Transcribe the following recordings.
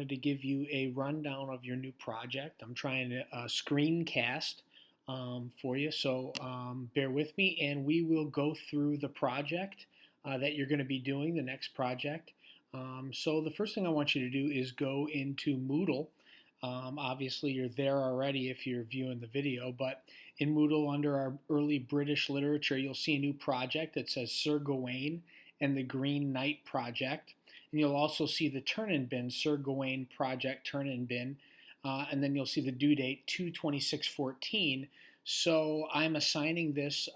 To give you a rundown of your new project. I'm trying to screencast for you, so bear with me and we will go through the project that you're going to be doing, the next project. So the first thing I want you to do is go into Moodle. Obviously, you're there already if you're viewing the video, but in Moodle, under our early British literature, you'll see a new project that says Sir Gawain and the Green Knight Project. And you'll also see the turn-in bin, Sir Gawain Project turn-in bin. And then you'll see the due date, 2/26/14. So I'm assigning this,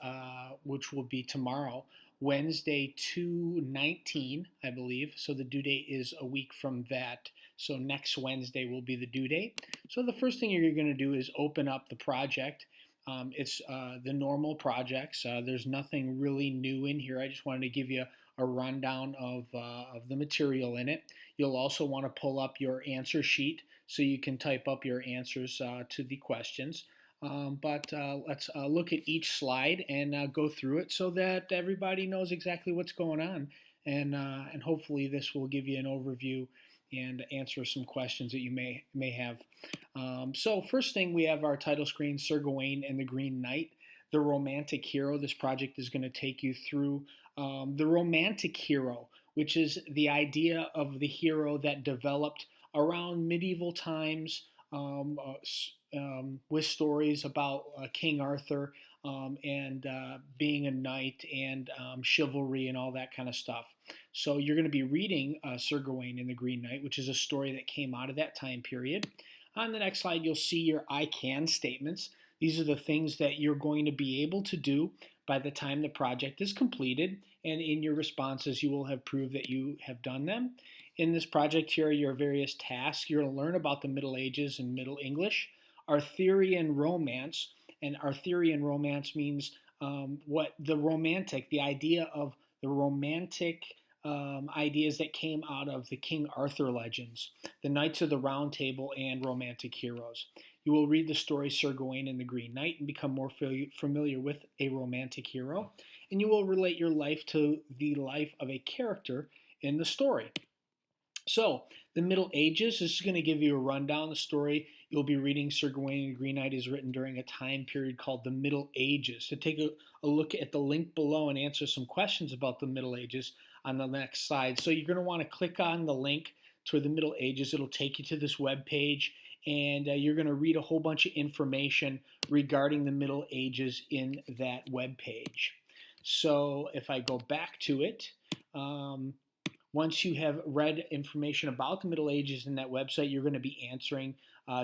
which will be tomorrow, Wednesday, 2/19, I believe. So the due date is a week from that. So next Wednesday will be the due date. So the first thing you're going to do is open up the project. It's the normal projects. There's nothing really new in here. I just wanted to give you a rundown of the material in it. You'll also want to pull up your answer sheet so you can type up your answers to the questions. But let's look at each slide and go through it so that everybody knows exactly what's going on. And hopefully this will give you an overview and answer some questions that you may have. So first thing, we have our title screen, Sir Gawain and the Green Knight, the romantic hero. This project is going to take you through the romantic hero, which is the idea of the hero that developed around medieval times with stories about King Arthur and being a knight and chivalry and all that kind of stuff. So you're going to be reading Sir Gawain and the Green Knight, which is a story that came out of that time period. On the next slide, you'll see your I can statements. These are the things that you're going to be able to do by the time the project is completed, and in your responses you will have proved that you have done them. In this project here are your various tasks. You're going to learn about the Middle Ages and Middle English, Arthurian romance, and Arthurian romance means what the romantic, the idea of the romantic ideas that came out of the King Arthur legends, the Knights of the Round Table, and romantic heroes. You will read the story Sir Gawain and the Green Knight and become more familiar with a romantic hero, and you will relate your life to the life of a character in the story. So, the Middle Ages, this is going to give you a rundown. The story you'll be reading, Sir Gawain and the Green Knight, is written during a time period called the Middle Ages. To take a look at the link below and answer some questions about the Middle Ages on the next slide. So you're going to want to click on the link to the Middle Ages. It'll take you to this web page, and you're going to read a whole bunch of information regarding the Middle Ages in that web page. So if I go back to it, once you have read information about the Middle Ages in that website, you're going to be answering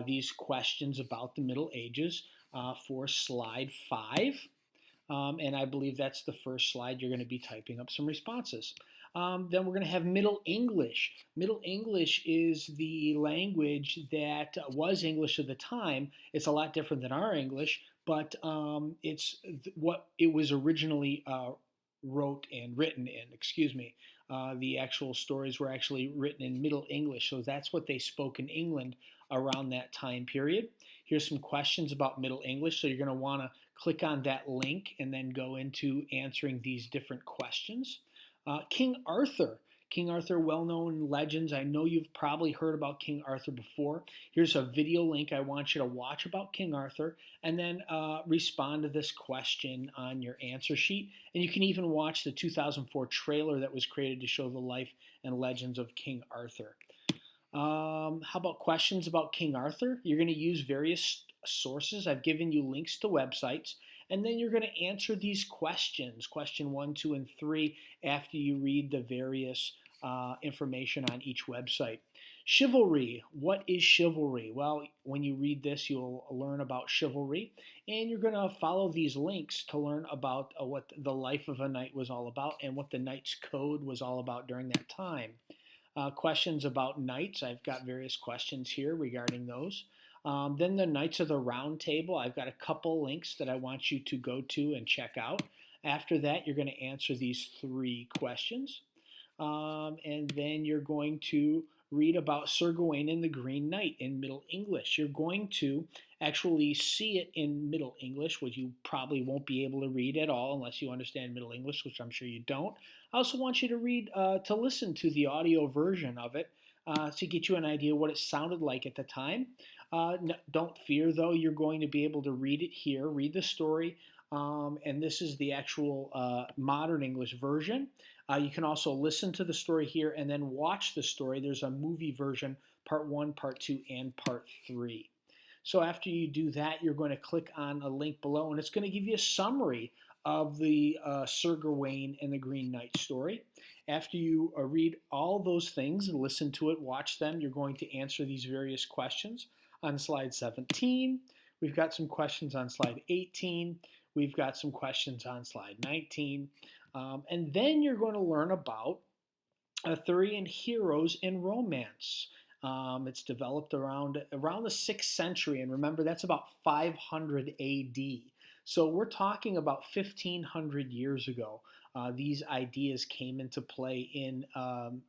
these questions about the Middle Ages for slide 5. And I believe that's the first slide. You're going to be typing up some responses. Then we're going to have Middle English. Middle English is the language that was English at the time. It's a lot different than our English, but it's what it was originally wrote and written in, excuse me. The actual stories were actually written in Middle English, so that's what they spoke in England around that time period. Here's some questions about Middle English, so you're going to want to click on that link and then go into answering these different questions. King Arthur. King Arthur, well-known legends. I know you've probably heard about King Arthur before. Here's a video link I want you to watch about King Arthur, and then respond to this question on your answer sheet. And you can even watch the 2004 trailer that was created to show the life and legends of King Arthur. How about questions about King Arthur? You're going to use various sources. I've given you links to websites. And then you're going to answer these questions, question 1, 2, and 3, after you read the various information on each website. Chivalry. What is chivalry? Well, when you read this, you'll learn about chivalry, and you're going to follow these links to learn about what the life of a knight was all about and what the Knight's Code was all about during that time. Questions about knights. I've got various questions here regarding those. Then the Knights of the Round Table. I've got a couple links that I want you to go to and check out. After that, you're going to answer these 3 questions. And then you're going to read about Sir Gawain and the Green Knight in Middle English. You're going to actually see it in Middle English, which you probably won't be able to read at all unless you understand Middle English, which I'm sure you don't. I also want you to listen to the audio version of it to get you an idea what it sounded like at the time. Don't fear, though, you're going to be able to read it here, read the story, and this is the actual modern English version. You can also listen to the story here and then watch the story. There's a movie version, part 1, part 2, and part 3. So after you do that, you're going to click on a link below, and it's going to give you a summary of the Sir Gawain and the Green Knight story. After you read all those things and listen to it, watch them, you're going to answer these various questions on slide 17. We've got some questions on slide 18. We've got some questions on slide 19. And then you're going to learn about Arthurian heroes in romance. It's developed around the 6th century, and remember that's about 500 A.D. So we're talking about 1,500 years ago. These ideas came into play in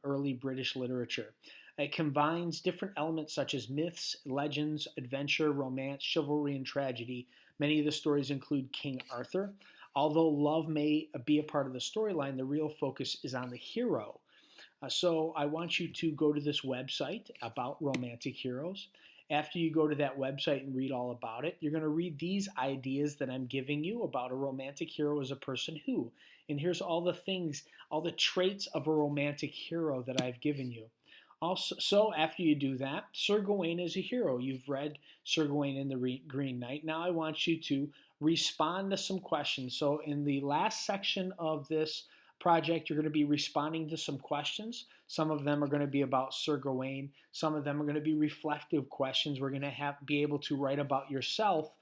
early British literature. It combines different elements such as myths, legends, adventure, romance, chivalry, and tragedy. Many of the stories include King Arthur. Although love may be a part of the storyline, the real focus is on the hero. So I want you to go to this website about romantic heroes. After you go to that website and read all about it, you're going to read these ideas that I'm giving you about a romantic hero as a person who. And here's all the things, all the traits of a romantic hero that I've given you. Also, so after you do that, Sir Gawain is a hero. You've read Sir Gawain and the Green Knight. Now I want you to respond to some questions. So in the last section of this project, you're going to be responding to some questions. Some of them are going to be about Sir Gawain. Some of them are going to be reflective questions. We're going to be able to write about yourself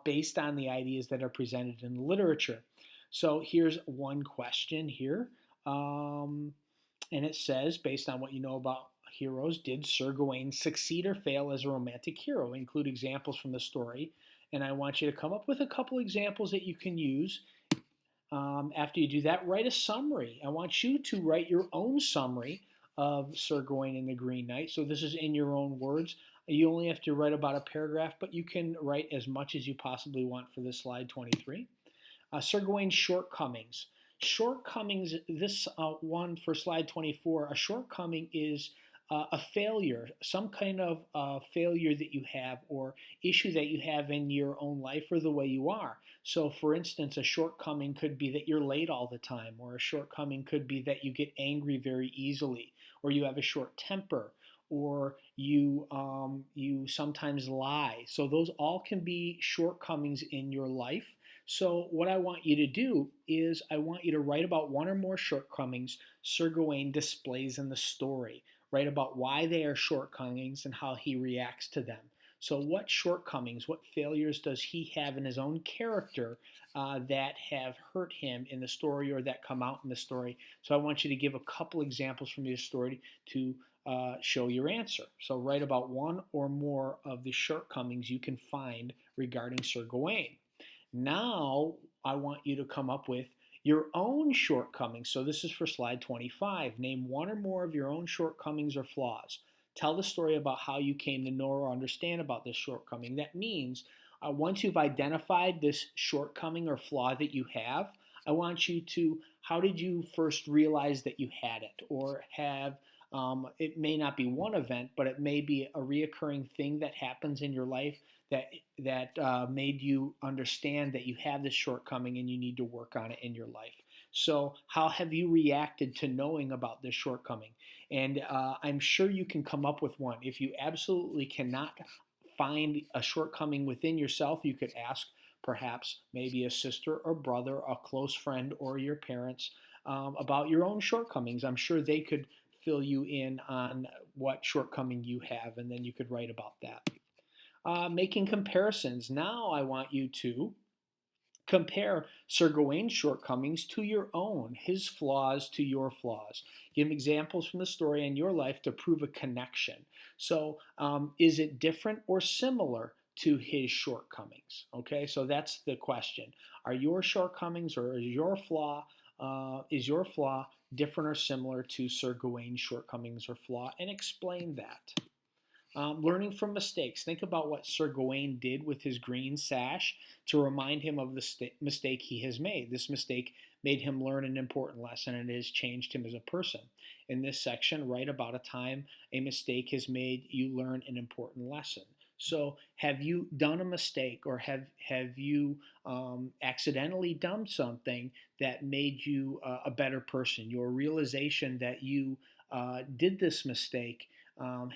based on the ideas that are presented in the literature. So here's one question here. And it says, based on what you know about heroes, did Sir Gawain succeed or fail as a romantic hero? Include examples from the story. And I want you to come up with a couple examples that you can use. After you do that, write a summary. I want you to write your own summary of Sir Gawain and the Green Knight. So this is in your own words. You only have to write about a paragraph, but you can write as much as you possibly want for this slide 23. Sir Gawain's shortcomings. Shortcomings, this one for slide 24, a shortcoming is a failure, some kind of failure that you have or issue that you have in your own life or the way you are. So for instance, a shortcoming could be that you're late all the time, or a shortcoming could be that you get angry very easily, or you have a short temper, or you sometimes lie. So those all can be shortcomings in your life. So what I want you to do is I want you to write about one or more shortcomings Sir Gawain displays in the story. Write about why they are shortcomings and how he reacts to them. So what shortcomings, what failures does he have in his own character that have hurt him in the story or that come out in the story? So I want you to give a couple examples from your story to show your answer. So write about one or more of the shortcomings you can find regarding Sir Gawain. Now I want you to come up with your own shortcomings. So this is for slide 25. Name one or more of your own shortcomings or flaws. Tell the story about how you came to know or understand about this shortcoming. That means once you've identified this shortcoming or flaw that you have, I want you to, how did you first realize that you had it? Or have, it may not be one event, but it may be a reoccurring thing that happens in your life that made you understand that you have this shortcoming and you need to work on it in your life. So how have you reacted to knowing about this shortcoming? And I'm sure you can come up with one. If you absolutely cannot find a shortcoming within yourself, you could ask perhaps maybe a sister or brother, a close friend, or your parents about your own shortcomings. I'm sure they could fill you in on what shortcoming you have, and then you could write about that. Making comparisons. Now I want you to compare Sir Gawain's shortcomings to your own, his flaws to your flaws. Give examples from the story in your life to prove a connection. So is it different or similar to his shortcomings? Okay, so that's the question. Are your shortcomings or is your flaw different or similar to Sir Gawain's shortcomings or flaw? And explain that. Learning from mistakes. Think about what Sir Gawain did with his green sash to remind him of the mistake he has made. This mistake made him learn an important lesson and it has changed him as a person. In this section, write about a time a mistake has made you learn an important lesson. So, have you done a mistake, or have you accidentally done something that made you a better person? Your realization that you did this mistake,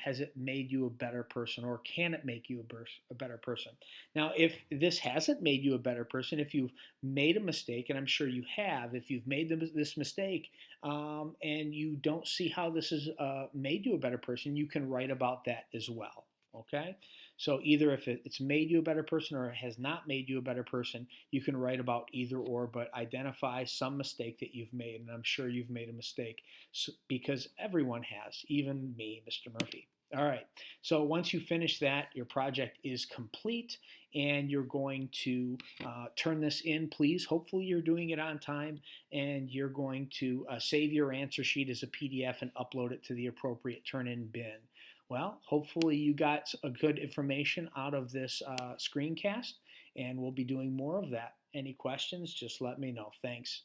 has it made you a better person, or can it make you a better person? Now, if this hasn't made you a better person, if you've made a mistake, and I'm sure you have, if you've made this mistake and you don't see how this has made you a better person, you can write about that as well. Okay? So either if it's made you a better person or it has not made you a better person, you can write about either or, but identify some mistake that you've made. And I'm sure you've made a mistake, because everyone has, even me, Mr. Murphy. All right. So once you finish that, your project is complete, and you're going to turn this in, please. Hopefully, you're doing it on time, and you're going to save your answer sheet as a PDF and upload it to the appropriate turn-in bin. Well, hopefully you got a good information out of this screencast, and we'll be doing more of that. Any questions, just let me know. Thanks.